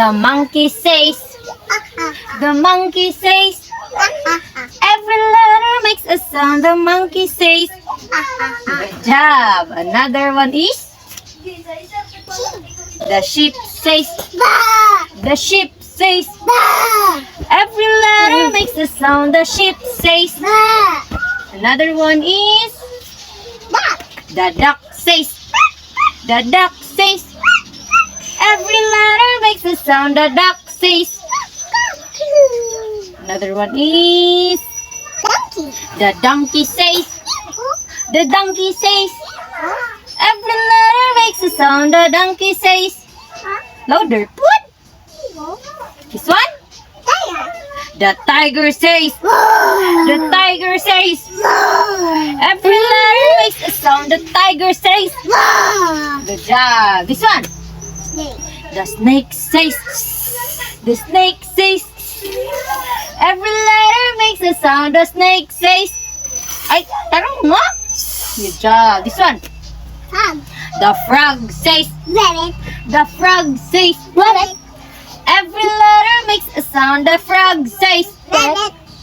The monkey says. The monkey says. Every letter makes a sound. The monkey says. Good job. Another one is. The sheep says. The sheep says. Every letter makes a sound. The sheep says. Another one is. The duck says. The duck says. Every letter makes a sound. The duck says. Another one is. The donkey says. The donkey says. Every letter makes a sound. The donkey says. Louder. What? This one? The tiger says. The tiger says. Every letter makes a sound. The tiger says. Good job. This one. The snake says. The snake says. Every letter makes a sound. The snake says. Ay, tarong mo. Good job. This one. The frog says. The frog says. Every letter makes a sound. The frog says.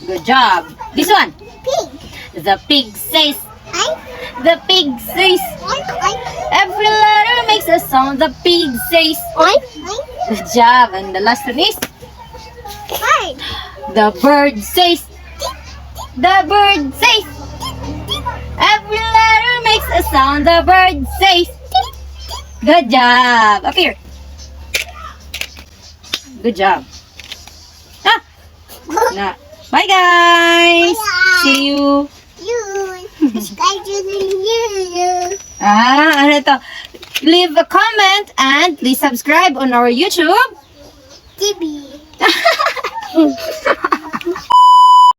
Good job. This one. The pig says. The pig says. Every letter makes a sound. The pig says. Good job. And the last one is. The bird says. The bird says. Every letter makes a sound. The bird says. Good job. Up here. Good job. Ah. Na. Bye guys. See you. Ano to? Leave a comment and please subscribe on our YouTube. TV.